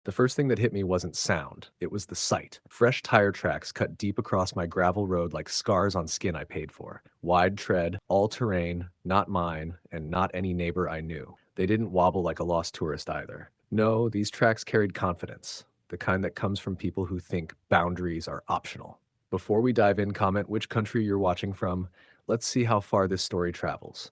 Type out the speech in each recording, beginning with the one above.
The first thing that hit me wasn't sound, it was the sight. Fresh tire tracks cut deep across my gravel road like scars on skin I paid for. Wide tread, all terrain, not mine, and not any neighbor I knew. They didn't wobble like a lost tourist either. No, these tracks carried confidence, the kind that comes from people who think boundaries are optional. Before we dive in, comment which country you're watching from. Let's see how far this story travels.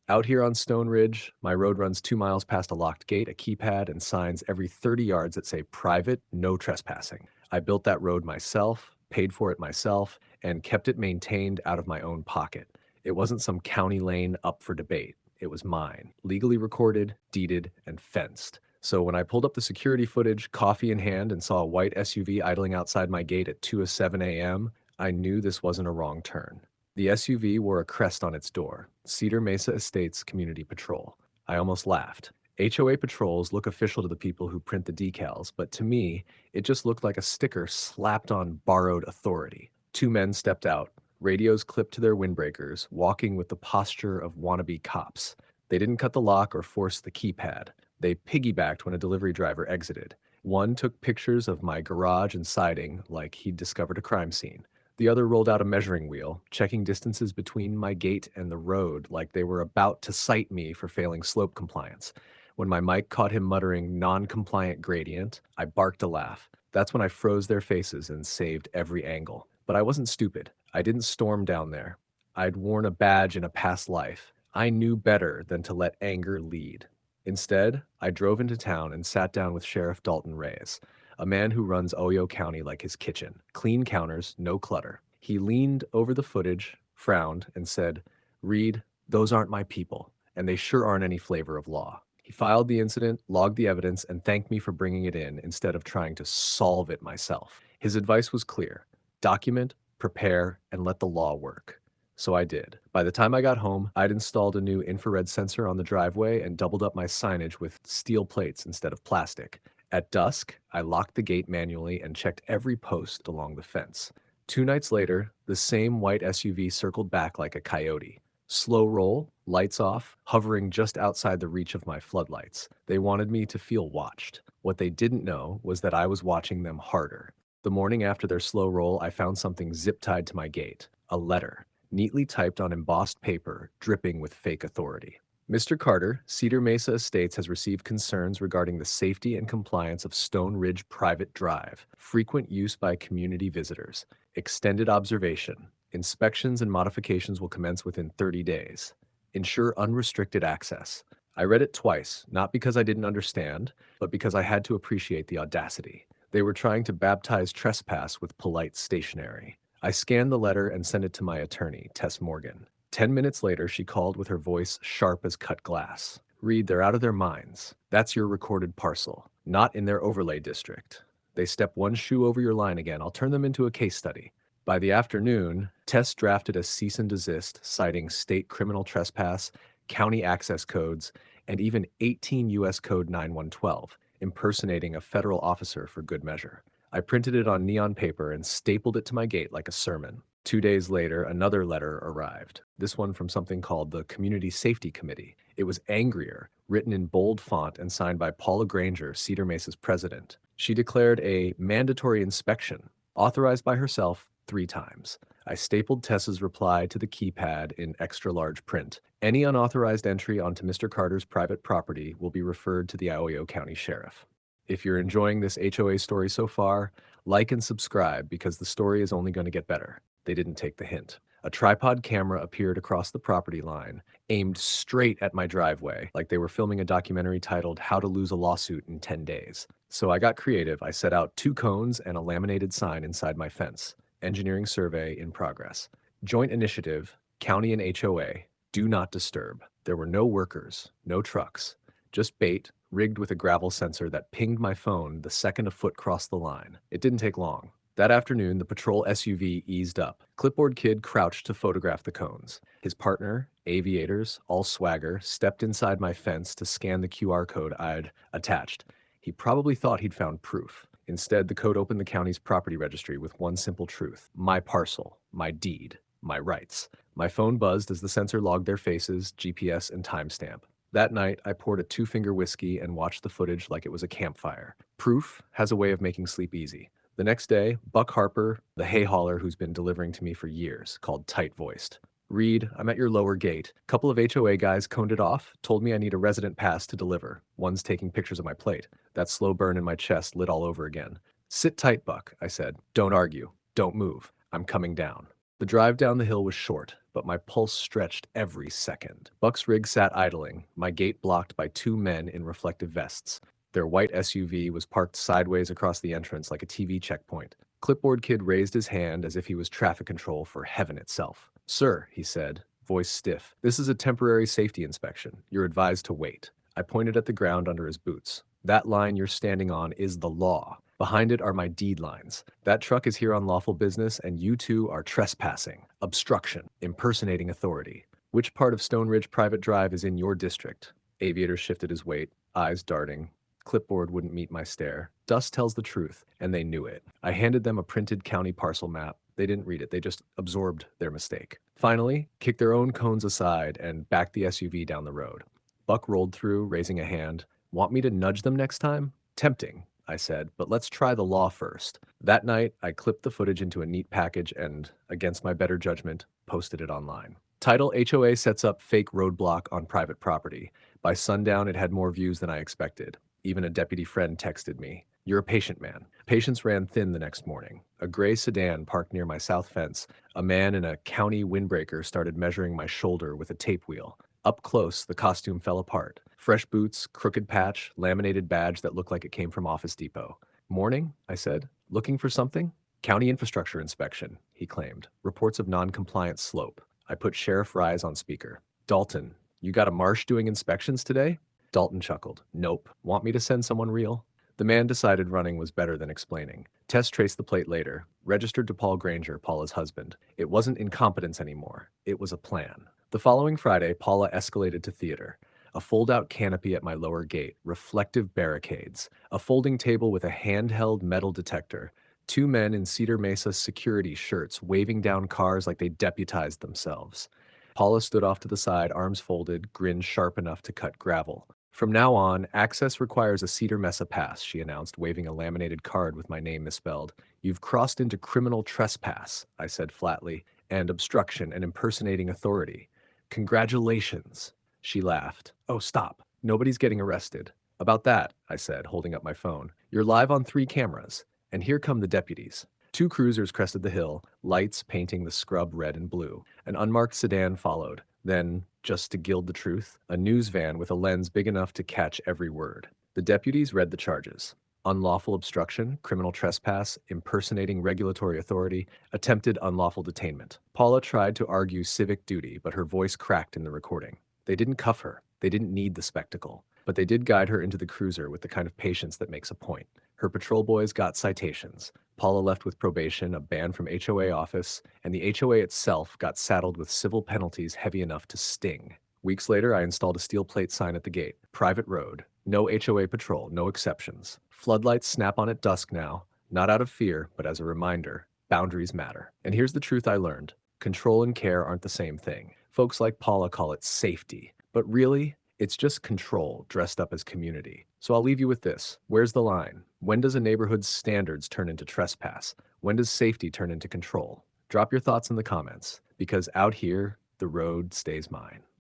Out here on Stone Ridge, my road runs 2 miles past a locked gate, a keypad, and signs every 30 yards that say private, no trespassing. I built that road myself, paid for it myself, and kept it maintained out of my own pocket. It wasn't some county lane up for debate. It was mine, legally recorded, deeded, and fenced. So when I pulled up the security footage, coffee in hand, and saw a white SUV idling outside my gate at 2:07 a.m., I knew this wasn't a wrong turn. The SUV wore a crest on its door, Cedar Mesa Estates Community Patrol. I almost laughed. HOA patrols look official to the people who print the decals, but to me, it just looked like a sticker slapped on borrowed authority. Two men stepped out, radios clipped to their windbreakers, walking with the posture of wannabe cops. They didn't cut the lock or force the keypad. They piggybacked when a delivery driver exited. One took pictures of my garage and siding like he'd discovered a crime scene. The other rolled out a measuring wheel, checking distances between my gate and the road like they were about to cite me for failing slope compliance. When my mic caught him muttering non-compliant gradient, I barked a laugh. That's when I froze their faces and saved every angle. But I wasn't stupid. I didn't storm down there. I'd worn a badge in a past life. I knew better than to let anger lead. Instead, I drove into town and sat down with Sheriff Dalton Reyes, a man who runs Oyo County like his kitchen. Clean counters, no clutter. He leaned over the footage, frowned, and said, "Reed, those aren't my people, and they sure aren't any flavor of law." He filed the incident, logged the evidence, and thanked me for bringing it in instead of trying to solve it myself. His advice was clear: document, prepare, and let the law work. So I did. By the time I got home, I'd installed a new infrared sensor on the driveway and doubled up my signage with steel plates instead of plastic. At dusk, I locked the gate manually and checked every post along the fence. 2 nights later, the same white SUV circled back like a coyote. Slow roll, lights off, hovering just outside the reach of my floodlights. They wanted me to feel watched. What they didn't know was that I was watching them harder. The morning after their slow roll, I found something zip-tied to my gate. A letter, neatly typed on embossed paper, dripping with fake authority. Mr. Carter, Cedar Mesa Estates has received concerns regarding the safety and compliance of Stone Ridge Private Drive, frequent use by community visitors, extended observation. Inspections and modifications will commence within 30 days. Ensure unrestricted access. I read it twice, not because I didn't understand, but because I had to appreciate the audacity. They were trying to baptize trespass with polite stationery. I scanned the letter and sent it to my attorney, Tess Morgan. 10 minutes later, she called with her voice sharp as cut glass. "Reed, they're out of their minds. That's your recorded parcel, not in their overlay district. They step one shoe over your line again. I'll turn them into a case study." By the afternoon, Tess drafted a cease and desist citing state criminal trespass, county access codes, and even 18 U.S. Code 9112, impersonating a federal officer for good measure. I printed it on neon paper and stapled it to my gate like a sermon. 2 days later, another letter arrived, this one from something called the Community Safety Committee. It was angrier, written in bold font and signed by Paula Granger, Cedar Mesa's president. She declared a mandatory inspection, authorized by herself 3 times. I stapled Tessa's reply to the keypad in extra large print. Any unauthorized entry onto Mr. Carter's private property will be referred to the Oyo County Sheriff. If you're enjoying this HOA story so far, like and subscribe because the story is only going to get better. They didn't take the hint. A tripod camera appeared across the property line, aimed straight at my driveway, like they were filming a documentary titled How to Lose a Lawsuit in 10 Days. So I got creative. I set out 2 cones and a laminated sign inside my fence. Engineering survey in progress. Joint initiative, county and HOA, do not disturb. There were no workers, no trucks, just bait, rigged with a gravel sensor that pinged my phone the second a foot crossed the line. It didn't take long. That afternoon, the patrol SUV eased up. Clipboard Kid crouched to photograph the cones. His partner, aviators, all swagger, stepped inside my fence to scan the QR code I'd attached. He probably thought he'd found proof. Instead, the code opened the county's property registry with one simple truth: my parcel, my deed, my rights. My phone buzzed as the sensor logged their faces, GPS, and timestamp. That night, I poured a 2-finger whiskey and watched the footage like it was a campfire. Proof has a way of making sleep easy. The next day, Buck Harper, the hay hauler who's been delivering to me for years, called tight-voiced. Reed, I'm at your lower gate. Couple of HOA guys coned it off, told me I need a resident pass to deliver. One's taking pictures of my plate. That slow burn in my chest lit all over again. Sit tight, Buck, I said. Don't argue. Don't move. I'm coming down. The drive down the hill was short, but my pulse stretched every second. Buck's rig sat idling, my gate blocked by two men in reflective vests. Their white SUV was parked sideways across the entrance like a TV checkpoint. Clipboard Kid raised his hand as if he was traffic control for heaven itself. Sir, he said, voice stiff, this is a temporary safety inspection. You're advised to wait. I pointed at the ground under his boots. That line you're standing on is the law. Behind it are my deed lines. That truck is here on lawful business, and you two are trespassing, obstruction, impersonating authority. Which part of Stone Ridge Private Drive is in your district? Aviator shifted his weight, eyes darting. Clipboard wouldn't meet my stare. Dust tells the truth, and they knew it. I handed them a printed county parcel map. They didn't read it, they just absorbed their mistake. Finally, kicked their own cones aside and backed the SUV down the road. Buck rolled through, raising a hand. Want me to nudge them next time? Tempting, I said, but let's try the law first. That night, I clipped the footage into a neat package and, against my better judgment, posted it online. Title: HOA sets up fake roadblock on private property. By sundown, it had more views than I expected. Even a deputy friend texted me, "You're a patient man." Patience ran thin the next morning. A gray sedan parked near my south fence. A man in a county windbreaker started measuring my shoulder with a tape wheel. Up close, the costume fell apart. Fresh boots, crooked patch, laminated badge that looked like it came from Office Depot. Morning, I said. Looking for something? County infrastructure inspection, he claimed. Reports of non-compliance slope. I put Sheriff Rise on speaker. Dalton, you got a marsh doing inspections today? Dalton chuckled. Nope. Want me to send someone real? The man decided running was better than explaining. Tess traced the plate later. Registered to Paul Granger, Paula's husband. It wasn't incompetence anymore. It was a plan. The following Friday, Paula escalated to theater. A fold-out canopy at my lower gate, reflective barricades, a folding table with a handheld metal detector, two men in Cedar Mesa security shirts waving down cars like they deputized themselves. Paula stood off to the side, arms folded, grin sharp enough to cut gravel. From now on, access requires a Cedar Mesa pass, she announced, waving a laminated card with my name misspelled. You've crossed into criminal trespass, I said flatly, and obstruction and impersonating authority. Congratulations. She laughed. Oh, stop. Nobody's getting arrested. About that, I said, holding up my phone. You're live on 3 cameras. And here come the deputies. 2 cruisers crested the hill, lights painting the scrub red and blue. An unmarked sedan followed. Then, just to gild the truth, a news van with a lens big enough to catch every word. The deputies read the charges. Unlawful obstruction, criminal trespass, impersonating regulatory authority, attempted unlawful detainment. Paula tried to argue civic duty, but her voice cracked in the recording. They didn't cuff her. They didn't need the spectacle. But they did guide her into the cruiser with the kind of patience that makes a point. Her patrol boys got citations. Paula left with probation, a ban from HOA office, and the HOA itself got saddled with civil penalties heavy enough to sting. Weeks later, I installed a steel plate sign at the gate. Private road. No HOA patrol, no exceptions. Floodlights snap on at dusk now, not out of fear, but as a reminder. Boundaries matter. And here's the truth I learned. Control and care aren't the same thing. Folks like Paula call it safety. But really, it's just control dressed up as community. So I'll leave you with this. Where's the line? When does a neighborhood's standards turn into trespass? When does safety turn into control? Drop your thoughts in the comments, because out here, the road stays mine.